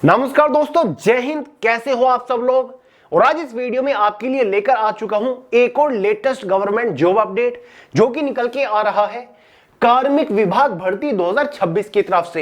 नमस्कार दोस्तों, जय हिंद। कैसे हो आप सब लोग। और आज इस वीडियो में आपके लिए लेकर आ चुका हूं एक और लेटेस्ट गवर्नमेंट जॉब अपडेट जो कि निकल के आ रहा है कार्मिक विभाग भर्ती 2026 की तरफ से।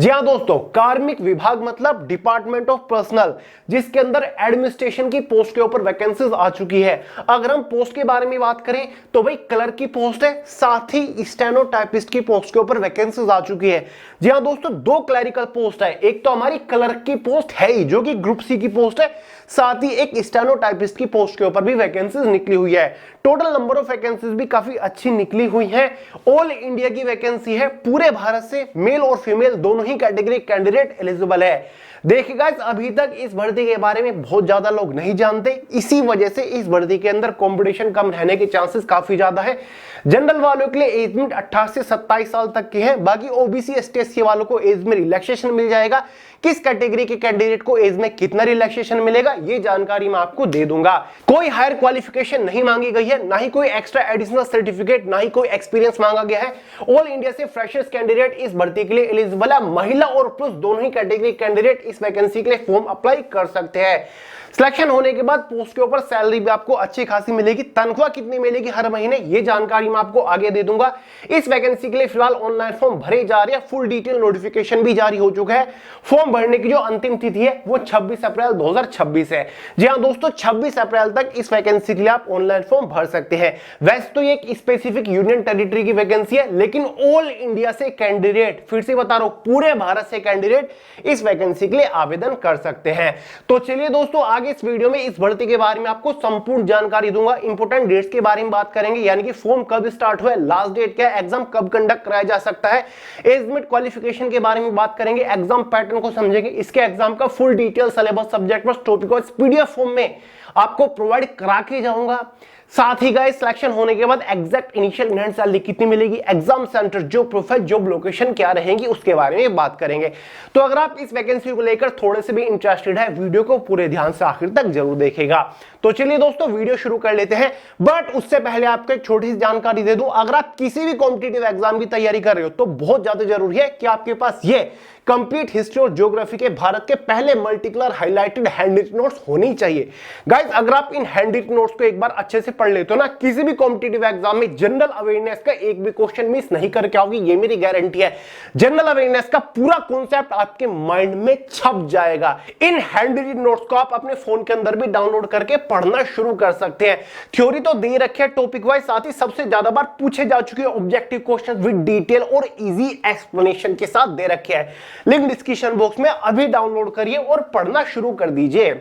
जी हां दोस्तों, कार्मिक विभाग मतलब डिपार्टमेंट ऑफ पर्सनल, जिसके अंदर एडमिनिस्ट्रेशन की पोस्ट के ऊपर वैकेंसीज आ चुकी है। अगर हम पोस्ट के बारे में बात करें तो भाई क्लर्क की पोस्ट है, साथ ही स्टेनोटाइपिस्ट की पोस्ट के ऊपर वैकेंसीज आ चुकी है। जी हां दोस्तों, दो क्लरिकल पोस्ट है। एक तो हमारी क्लर्क की पोस्ट है ही, जो कि ग्रुप सी की पोस्ट है, साथ ही एक स्टेनोटाइपिस्ट की पोस्ट के ऊपर भी वैकेंसीज निकली हुई है। टोटल नंबर ऑफ वैकेंसीज भी काफी अच्छी निकली हुई है। ऑल इंडिया की वैकेंसी है, पूरे भारत से मेल और फीमेल दोनों ही कैटेगरी कैंडिडेट एलिजिबल है। देखिए गाइस, अभी तक इस भर्ती के बारे में बहुत ज्यादा लोग नहीं जानते, इसी वजह से इस भर्ती के अंदर कंपटीशन कम रहने के चांसेस काफी ज्यादा है। जनरल वालों के लिए एज लिमिट 18 से 27 साल तक की है। बाकी ओबीसी एसटी वालों को एज में रिलैक्सेशन मिल जाएगा। किस कैटेगरी के कैंडिडेट को एज में कितना रिलैक्सेशन मिलेगा ये जानकारी मैं आपको दे दूंगा। कोई हायर क्वालिफिकेशन नहीं मांगी गई है, ना ही कोई एक्स्ट्रा एडिशनल सर्टिफिकेट, ना ही कोई एक्सपीरियंस मांगा गया है। ऑल इंडिया से फ्रेशर्स कैंडिडेट इस भर्ती के लिए एलिजिबल है। महिला और पुरुष दोनों ही कैटेगरी कैंडिडेट इस वैकेंसी के लिए फॉर्म अप्लाई कर सकते हैं। सिलेक्शन होने के बाद पोस्ट के ऊपर सैलरी भी आपको अच्छी खासी मिलेगी। तनख्वाह कितनी मिलेगी हर महीने ये जानकारी मैं आपको आगे दे दूंगा। इस वैकेंसी के लिए फिलहाल ऑनलाइन फॉर्म भरे जा रहे हैं, फुल डिटेल नोटिफिकेशन भी जारी हो चुका है। फॉर्म भरने की जो अंतिम तिथि है वो 26 अप्रैल 2026 है। जी हां दोस्तों, 26 अप्रैल तक इस वैकेंसी के लिए आप ऑनलाइन फॉर्म भर सकते हैं। वैसे तो ये एक स्पेसिफिक यूनियन टेरिटरी की वैकेंसी है, लेकिन ऑल इंडिया से कैंडिडेट, फिर से बता रहा हूं, पूरे भारत से कैंडिडेट इस वैकेंसी के लिए आवेदन कर सकते हैं। तो चलिए दोस्तों, आगे इस वीडियो में इस भर्ती के बारे में आपको संपूर्ण जानकारी दूंगा। इंपोर्टेंट डेट्स के बारे में बात करेंगे, यानी कि फॉर्म कब स्टार्ट हुआ, लास्ट डेट क्या है, एग्जाम कब कंडक्ट कराया जा सकता है, एज लिमिट, क्वालिफिकेशन के बारे में बात करेंगे, एग्जाम पैटर्न को समझेंगे, इसके एग्जाम का full detail syllabus, subject wise, topic wise PDF form में आपको प्रोवाइड करा के जाऊंगा। साथ ही गाइस, सिलेक्शन होने के बाद exact initial in hand salary कितनी मिलेगी, exam centre, job profile, job location क्या रहेंगी, उसके बारे में बात करेंगे। तो अगर आप इस वैकेंसी को लेकर थोड़े से भी इंटरेस्टेड है, वीडियो को पूरे ध्यान से आखिर तक जरूर देखेगा। तो चलिए दोस्तों, वीडियो शुरू कर लेते हैं। बट उससे पहले आपको एक छोटी सी जानकारी दे दूं। अगर आप किसी भी कॉम्पिटिटिव एग्जाम की तैयारी कर रहे हो तो बहुत ज्यादा जरूरी है कि आपके पास ये कंप्लीट हिस्ट्री और ज्योग्राफी के भारत के पहले मल्टीकलर हाइलाइटेड हैंडरिटन नोट्स होनी चाहिए। गाइस, अगर आप इन हैंडरिटन नोट्स को एक बार अच्छे से पढ़ लेते हो ना, किसी भी कॉम्पिटिटिव एग्जाम में जनरल अवेयरनेस का एक भी क्वेश्चन मिस नहीं करके आओगे, ये मेरी गारंटी है। जनरल अवेयरनेस का पूरा कॉन्सेप्ट आपके माइंड में छप जाएगा। इन हैंडरिटन नोट्स को आप अपने फोन के अंदर भी डाउनलोड करके पढ़ना शुरू कर सकते हैं। थ्योरी तो दे रखे है टॉपिक वाइज, साथ ही सबसे ज्यादा बार पूछे जा चुके ऑब्जेक्टिव क्वेश्चन विद डिटेल और इजी एक्सप्लेनेशन के साथ दे रखे हैं। लिंक डिस्क्रिप्शन बॉक्स में अभी डाउनलोड करिए और पढ़ना शुरू कर दीजिए।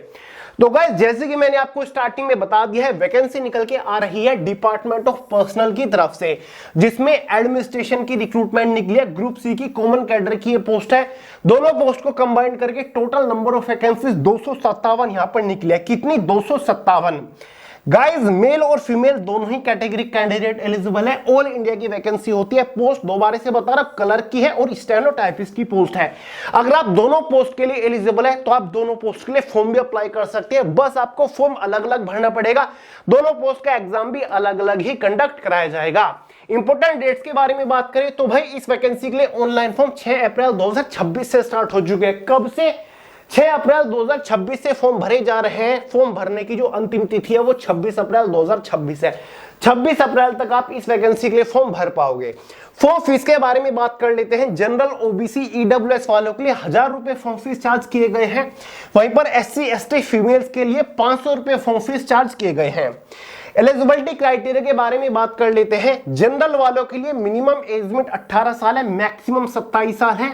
तो गाइस, जैसे कि मैंने आपको स्टार्टिंग में बता दिया है, वैकेंसी निकल के आ रही है डिपार्टमेंट ऑफ पर्सनल की तरफ से, जिसमें एडमिनिस्ट्रेशन की रिक्रूटमेंट निकली है। ग्रुप सी की कॉमन कैडर की ये पोस्ट है। दोनों पोस्ट को कंबाइन करके टोटल नंबर ऑफ वैकेंसीज 257 यहां पर निकली है। कितनी? 257। गाइस, मेल और फीमेल दोनों ही कैटेगरी कैंडिडेट एलिजिबल है। ऑल इंडिया की वैकेंसी होती है। पोस्ट दोबारा से बता रहा, क्लर्क की है और स्टेनोटाइपिस्ट की पोस्ट है। अगर आप दोनों पोस्ट के लिए एलिजिबल है तो आप दोनों पोस्ट के लिए फॉर्म भी अप्लाई कर सकते हैं। बस आपको फॉर्म अलग अलग भरना पड़ेगा। दोनों पोस्ट का एग्जाम भी अलग अलग ही कंडक्ट कराया जाएगा। इंपोर्टेंट डेट्स के बारे में बात करें तो भाई इस वैकेंसी के लिए ऑनलाइन फॉर्म 6 अप्रैल 2026 से स्टार्ट हो चुके हैं। कब से? 6 अप्रैल 2026 से फॉर्म भरे जा रहे हैं। फॉर्म भरने की जो अंतिम तिथि है वो 26 अप्रैल 2026 है। 26 अप्रैल तक आप इस वैकेंसी के लिए फॉर्म भर पाओगे। फॉर्म फीस के बारे में बात कर लेते हैं। जनरल, ओबीसी, ईडब्ल्यूएस वालों के लिए 1000 रुपए फॉर्म फीस चार्ज किए गए हैं। वहीं पर एससी, एसटी, फीमेल्स के लिए 500 रुपए फॉर्म फीस चार्ज किए गए हैं। एलिजिबिलिटी क्राइटेरिया के बारे में बात कर लेते हैं। जनरल वालों के लिए मिनिमम एज लिमिट 18 साल है, मैक्सिमम 27 साल है।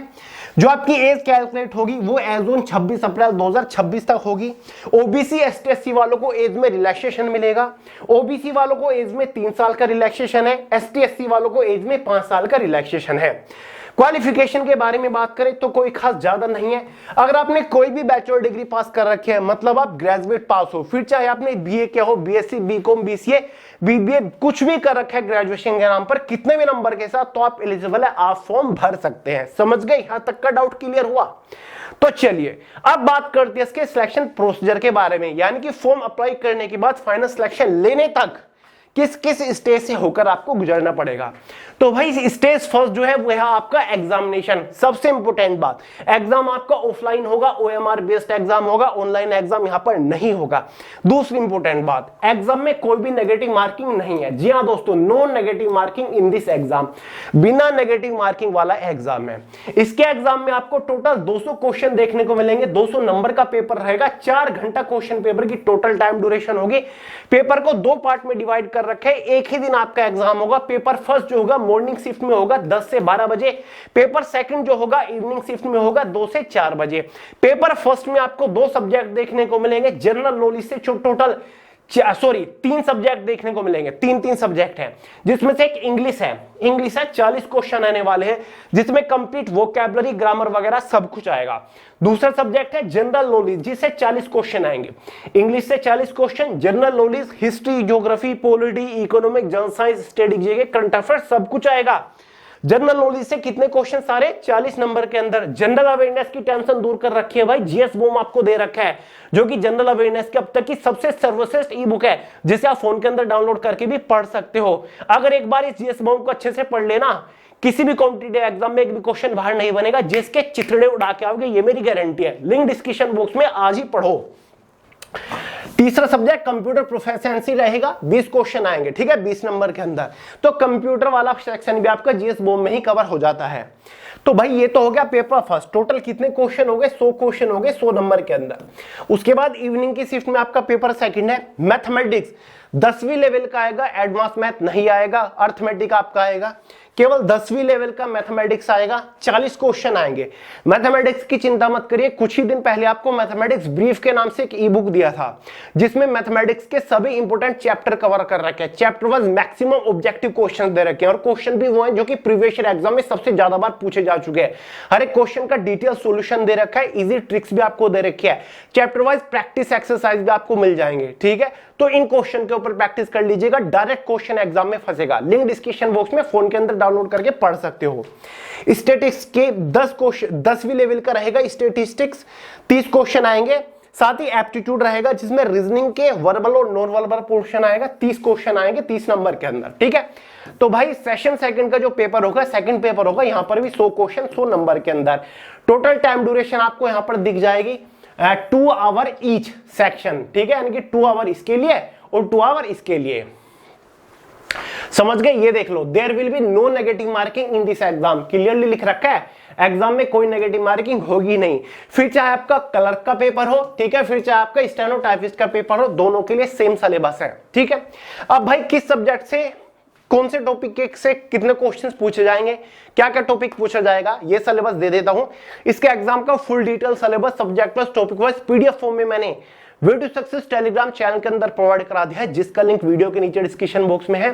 जो आपकी एज कैलकुलेट होगी वो एज ऑन 26 अप्रैल 2026 तक होगी। ओबीसी, एसटी, एससी वालों को एज में रिलैक्सेशन मिलेगा। ओबीसी वालों को एज में 3 साल का रिलैक्सेशन है। एसटी, एससी वालों को एज में 5 साल का रिलैक्सेशन है। क्वालिफिकेशन के बारे में बात करें तो कोई खास ज्यादा नहीं है। अगर आपने कोई भी बैचलर डिग्री पास कर रखी है, मतलब आप ग्रेजुएट पास हो, फिर चाहे आपने बीए किया हो, बीएससी, बीकॉम, बीसीए, बीबीए, कुछ भी कर रखा है ग्रेजुएशन के नाम पर, कितने भी नंबर के साथ, तो आप एलिजिबल है, आप फॉर्म भर सकते हैं। समझ गए? यहां तक का डाउट क्लियर हुआ? तो चलिए अब बात करते हैं इसके सिलेक्शन प्रोसीजर के बारे में, यानी कि फॉर्म अप्लाई करने के बाद फाइनल सिलेक्शन लेने तक किस किस स्टेज से होकर आपको गुजरना पड़ेगा। तो भाई स्टेज फर्स्ट जो है वो है आपका एग्जामिनेशन। सबसे इंपॉर्टेंट बात, एग्जाम आपका ऑफलाइन होगा, ओएमआर बेस्ड एग्जाम होगा, ऑनलाइन एग्जाम यहां पर नहीं होगा। दूसरी इंपॉर्टेंट बात, एग्जाम में कोई भी नेगेटिव मार्किंग नहीं है। जी हां दोस्तों, no negative marking in this exam, बिना नेगेटिव मार्किंग वाला एग्जाम है। इसके एग्जाम में आपको टोटल 200 क्वेश्चन देखने को मिलेंगे। 200 नंबर का पेपर रहेगा, 4 घंटा क्वेश्चन पेपर की टोटल टाइम ड्यूरेशन होगी। पेपर को 2 पार्ट में डिवाइड कर रखे हैं। एक ही दिन आपका एग्जाम होगा। पेपर फर्स्ट जो होगा मॉर्निंग शिफ्ट में होगा 10 से 12 बजे। पेपर सेकंड जो होगा इवनिंग शिफ्ट में होगा 2 से 4 बजे। पेपर फर्स्ट में आपको 2 सब्जेक्ट देखने को मिलेंगे। जनरल नॉलेज से टोटल 3 सब्जेक्ट देखने को मिलेंगे। 3 सब्जेक्ट हैं, जिसमें से एक इंग्लिश है। 40 क्वेश्चन आने वाले हैं, जिसमें कंप्लीट वोकैबुलरी, ग्रामर वगैरह सब कुछ आएगा। दूसरा सब्जेक्ट है जनरल नॉलेज, जिससे 40 क्वेश्चन आएंगे। इंग्लिश से 40 question, general knowledge, history, geography, polity, economic, general science, static GK, current affair सब कुछ आएगा। जनरल नॉलेज से कितने क्वेश्चन? सारे 40 नंबर के अंदर। जनरल अवेयरनेस की टेंशन दूर कर रखी है भाई, जीएस बूम आपको दे रखा है, जो कि जनरल अवेयरनेस की अब तक की सबसे सर्वश्रेष्ठ ई बुक है, जिसे आप फोन के अंदर डाउनलोड करके भी पढ़ सकते हो। अगर एक बार इस जीएस बूम को अच्छे से पढ़ लेना, किसी भी कॉम्पिटिटिव एग्जाम में एक भी क्वेश्चन बाहर नहीं बनेगा। जिसके चिथड़े उड़ा के आओगे, ये मेरी गारंटी है। लिंक डिस्क्रिप्शन बॉक्स में आज ही पढ़ो। तीसरा सब्जेक्ट कंप्यूटर प्रोफिशिएंसी रहेगा। 20 क्वेश्चन आएंगे, ठीक है, 20 नंबर के अंदर। तो कंप्यूटर वाला सेक्शन भी आपका जीएस बॉम में ही कवर हो जाता है। तो भाई ये तो हो गया पेपर फर्स्ट। टोटल कितने क्वेश्चन हो गए? 100 क्वेश्चन हो गए 100 नंबर के अंदर। उसके बाद इवनिंग की शिफ्ट में आपका पेपर सेकंड है मैथमेटिक्स। 10वीं लेवल का आएगा, एडवांस मैथ नहीं आएगा। अर्थमेटिक आपका आएगा, केवल 10वीं लेवल का मैथमेटिक्स आएगा। 40 क्वेश्चन आएंगे। मैथमेटिक्स की चिंता मत करिए, कुछ ही दिन पहले आपको मैथमेटिक्स ब्रीफ के नाम से एक ई बुक दिया था, जिसमें मैथमेटिक्स के सभी इंपोर्टेंट चैप्टर कवर कर रखे हैं। Chapter wise maximum objective question दे रखे हैं, और क्वेश्चन भी वो हैं जो कि प्रीवियस ईयर एग्जाम में सबसे ज्यादा बार पूछे जा चुके हैं। हर एक क्वेश्चन का डिटेल सोल्यूशन दे रखा है, इजी ट्रिक्स भी आपको दे रखी है। चैप्टर वाइज प्रैक्टिस एक्सरसाइज भी आपको मिल जाएंगे, ठीक है। तो इन क्वेश्चन के ऊपर प्रैक्टिस कर लीजिएगा, डायरेक्ट क्वेश्चन एग्जाम में फंसेगा। लिंक डिस्क्रिप्शन बॉक्स में फोन के अंदर डाउनलोड करके पढ़ सकते हो। स्टैटिस्टिक्स के 10 क्वेश्चन 10वीं लेवल का रहेगा। स्टैटिस्टिक्स 30 क्वेश्चन आएंगे। साथ ही एप्टीट्यूड रहेगा, जिसमें रीजनिंग के वर्बल और नॉन वर्बल पोर्शन आएगा। 30 क्वेश्चन आएंगे 30 नंबर के अंदर, ठीक है। तो भाई सेशन सेकंड का जो पेपर होगा, सेकंड पेपर होगा, यहां पर भी 100 क्वेश्चन 100 नंबर के अंदर। टोटल टाइम ड्यूरेशन आपको यहां पर दिख जाएगी 2 आवर ईच सेक्शन, ठीक है, यानी कि 2 आवर इसके लिए और 2 आवर इसके लिए। समझ गए? ये देख लो, there will be no negative marking in this exam. Clearly लिख रखा है, एग्जाम में कोई नेगेटिव मार्किंग होगी नहीं। फिर चाहे आपका क्लर्क का पेपर हो, ठीक है, फिर चाहे आपका स्टेनोटाइपिस्ट का पेपर हो, दोनों के लिए सेम सिलेबस है, ठीक है। अब भाई किस सब्जेक्ट से, कौन से टॉपिक से कितने क्वेश्चंस पूछे जाएंगे, क्या क्या टॉपिक पूछा जाएगा, ये सिलेबस दे देता हूं। इसके एग्जाम का full detail syllabus subject wise topic wise PDF form में मैंने way to success Telegram channel के अंदर प्रोवाइड करा दिया है, जिसका लिंक वीडियो के नीचे डिस्क्रिप्शन बॉक्स में है।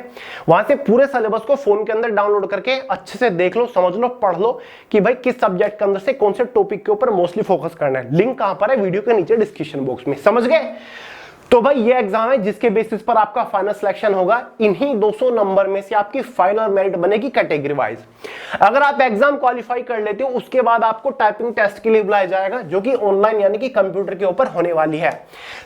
वहां से पूरे सिलेबस को फोन के अंदर डाउनलोड करके अच्छे से देख लो, समझ लो, पढ़ लो कि भाई किस सब्जेक्ट के अंदर से कौन से टॉपिक के ऊपर मोस्टली फोकस करना है। लिंक कहां पर है? वीडियो के नीचे डिस्क्रिप्शन बॉक्स में। समझ गए? तो भाई ये एग्जाम है जिसके बेसिस पर आपका फाइनल सिलेक्शन होगा। इन्हीं 200 नंबर में से आपकी फाइनल मेरिट बनेगी कैटेगरी वाइज। अगर आप एग्जाम क्वालिफाई कर लेते हो, उसके बाद आपको टाइपिंग टेस्ट के लिए बुलाया जाएगा, जो कि ऑनलाइन यानी कि कंप्यूटर के ऊपर होने वाली है।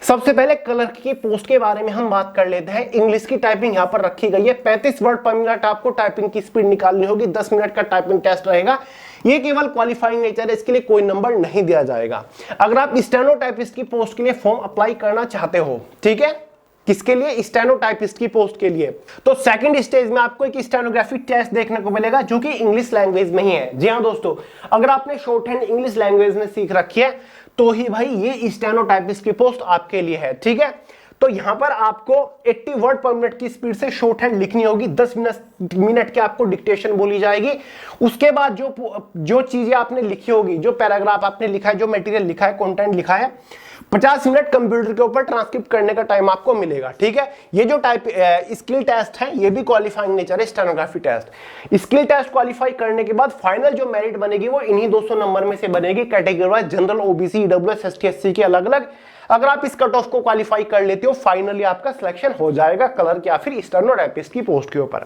सबसे पहले क्लर्क की पोस्ट के बारे में हम बात कर लेते हैं। इंग्लिश की टाइपिंग यहाँ पर रखी गई है। 35 वर्ड पर मिनट आपको टाइपिंग की स्पीड निकालनी होगी। 10 मिनट का टाइपिंग टेस्ट रहेगा। ये केवल क्वालिफाइंग नेचर है, इसके लिए कोई नंबर नहीं दिया जाएगा। अगर आप स्टेनोटाइपिस्ट की पोस्ट के लिए फॉर्म अप्लाई करना चाहते हो, ठीक है, किसके लिए? स्टेनोटाइपिस्ट की पोस्ट के लिए, तो सेकंड स्टेज में आपको एक स्टेनोग्राफी टेस्ट देखने को मिलेगा, जो कि इंग्लिश लैंग्वेज में ही है। जी हाँ दोस्तों, अगर आपने शॉर्ट हैंड इंग्लिश लैंग्वेज में सीख रखी है, तो ही भाई ये स्टेनोटाइपिस्ट की पोस्ट आपके लिए है, ठीक है। तो यहां पर आपको 80 वर्ड पर मिनट की स्पीड से शॉर्ट हैंड लिखनी होगी। 10 मिनट की आपको डिक्टेशन बोली जाएगी। उसके बाद जो चीजें आपने लिखी होगी, जो पैराग्राफ आपने लिखा है, जो मटेरियल लिखा है, कंटेंट लिखा है, 50 मिनट कंप्यूटर के ऊपर ट्रांसक्रिप्ट करने का टाइम आपको मिलेगा, ठीक है। ये जो स्किल टेस्ट है, ये भी क्वालिफाइंग नेचर है, stenography test. Skill test qualify करने के बाद फाइनल जो मेरिट बनेगी वो इन्हीं 200 नंबर में से बनेगी, category wise, general, OBC, EWS, ST, SC के अलग अलग। अगर आप इस कट ऑफ को क्वालिफाई कर लेते हो फाइनली आपका सिलेक्शन हो जाएगा क्लर्क या फिर स्टेनोटाइपिस्ट की पोस्ट के ऊपर।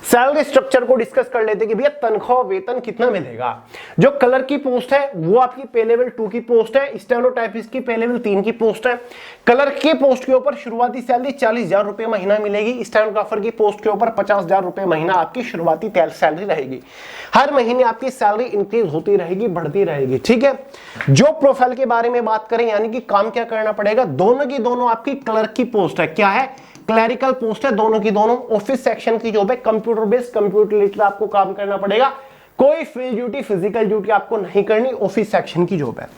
सैलरी स्ट्रक्चर को डिस्कस कर लेते हैं कि भैया तनख्वाह वेतन कितना मिलेगा। जो क्लर्क की पोस्ट है वो आपकी पे लेवल 2 की पोस्ट है, स्टेनोटाइपिस्ट की पे लेवल 3 की पोस्ट है। क्लर्क की पोस्ट के ऊपर शुरुआती सैलरी 40,000 रुपए महीना मिलेगी, स्टेनोग्राफर की पोस्ट के ऊपर 50,000 रुपए महीना आपकी शुरुआती सैलरी रहेगी। हर महीने आपकी सैलरी इंक्रीज होती रहेगी, बढ़ती रहेगी, ठीक है। जो प्रोफाइल के बारे में बात करें यानी कि काम क्या करना पड़ेगा, दोनों की दोनों आपकी क्लर्क की पोस्ट है, क्या है, क्लरिकल पोस्ट है, दोनों की दोनों ऑफिस सेक्शन की जॉब है, कंप्यूटर बेस्ड कंप्यूटर रिलेटेड आपको काम करना पड़ेगा, कोई फील्ड ड्यूटी फिजिकल ड्यूटी आपको नहीं करनी, ऑफिस सेक्शन की जॉब है।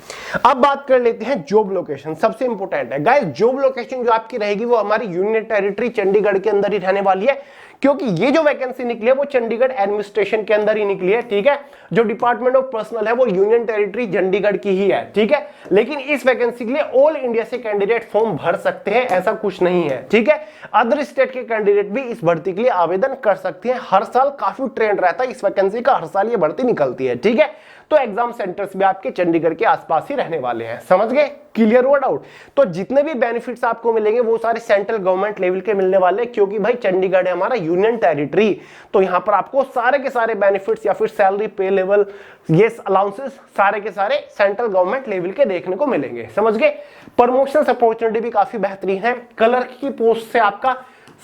अब बात कर लेते हैं जॉब लोकेशन, सबसे इंपॉर्टेंट है गाइस। जॉब लोकेशन जो आपकी रहेगी वो हमारी यूनियन टेरिटरी चंडीगढ़ के अंदर ही रहने वाली है, क्योंकि ये जो वैकेंसी निकली है वो चंडीगढ़ एडमिनिस्ट्रेशन के अंदर ही निकली है, ठीक है। जो डिपार्टमेंट ऑफ पर्सनल है वो यूनियन टेरिटरी चंडीगढ़ की ही है, ठीक है। लेकिन इस वैकेंसी के लिए ऑल इंडिया से कैंडिडेट फॉर्म भर सकते हैं, ऐसा कुछ नहीं है, ठीक है। अदर स्टेट के कैंडिडेट भी इस भर्ती के लिए आवेदन कर सकते हैं। हर साल काफी ट्रेंड रहता है इस वैकेंसी का, हर साल ये भर्ती निकलती है, ठीक है। तो एग्जाम सेंटर्स भी आपके चंडीगढ़ के आसपास ही रहने वाले हैं, समझ गए, क्लियर हुआ डाउट। तो जितने भी बेनिफिट्स आपको मिलेंगे वो सारे सेंट्रल गवर्नमेंट लेवल के मिलने वाले हैं, क्योंकि भाई चंडीगढ़ है हमारा यूनियन टेरिटरी, तो यहां पर आपको सारे के सारे बेनिफिट्स या फिर सैलरी, पे लेवल, ये अलाउंसेस सारे के सारे सेंट्रल गवर्नमेंट लेवल के देखने को मिलेंगे, समझ गए। प्रमोशन अपॉर्चुनिटी भी काफी बेहतरीन है। क्लर्क की पोस्ट से आपका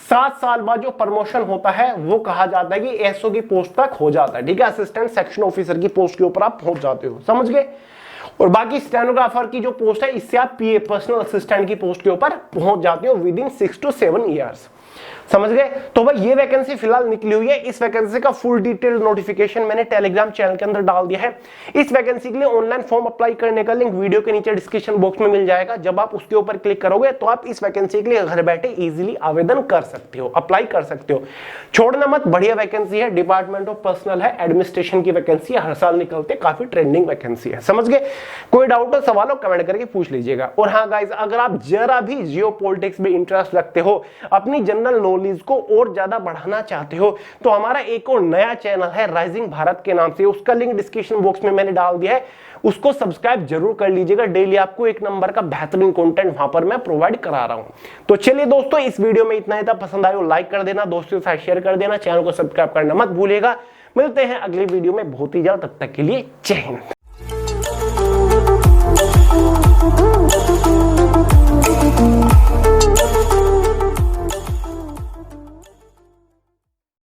7 साल बाद जो प्रमोशन होता है वो कहा जाता है कि एसओ की पोस्ट तक हो जाता है, ठीक है। असिस्टेंट सेक्शन ऑफिसर की पोस्ट के ऊपर आप पहुंच जाते हो, समझ गए। और बाकी स्टेनोग्राफर की जो पोस्ट है इससे आप पीए पर्सनल असिस्टेंट की पोस्ट के ऊपर पहुंच जाते हो विद इन 6 to 7 ईयर्स, समझ गए। तो भाई ये वैकेंसी फिलहाल निकली हुई है। इस वैकेंसी का फुल डिटेल नोटिफिकेशन मैंने टेलीग्राम चैनल के अंदर डाल दिया है। इस वैकेंसी के लिए ऑनलाइन फॉर्म अप्लाई करने का लिंक वीडियो के नीचे डिस्क्रिप्शन बॉक्स में मिल जाएगा। जब आप उसके ऊपर क्लिक करोगे तो आप इस वैकेंसी के लिए घर बैठे इजीली आवेदन कर सकते हो, अप्लाई कर सकते हो। छोड़ना मत, बढ़िया वैकेंसी है, डिपार्टमेंट ऑफ पर्सनल है, एडमिनिस्ट्रेशन की वैकेंसी है, हर साल निकलते, काफी ट्रेंडिंग वैकेंसी है, समझ गए। कोई डाउट हो सवाल हो कमेंट करके पूछ लीजिएगा। और हाँ गाइस, अगर आप जरा भी जियो पॉलिटिक्स में इंटरेस्ट रखते हो, अपनी जनरल नॉलेज को और ज्यादा बढ़ाना चाहते हो, तो हमारा एक और नया चैनल है राइजिंग भारत के नाम से, उसका लिंक डिस्क्रिप्शन बॉक्स में मैंने डाल दिया है, उसको सब्सक्राइब जरूर कर लीजिएगा। डेली आपको 1 नंबर का बेहतरीन कंटेंट वहां पर मैं प्रोवाइड करा रहा हूं। तो चलिए दोस्तों, इस वीडियो में इतना ही था। पसंद आए तो लाइक कर देना, दोस्तों के साथ शेयर कर देना, चैनल को सब्सक्राइब करना मत भूलिएगा। मिलते हैं अगली वीडियो में बहुत ही जल्द, तब तक के लिए जय हिंद।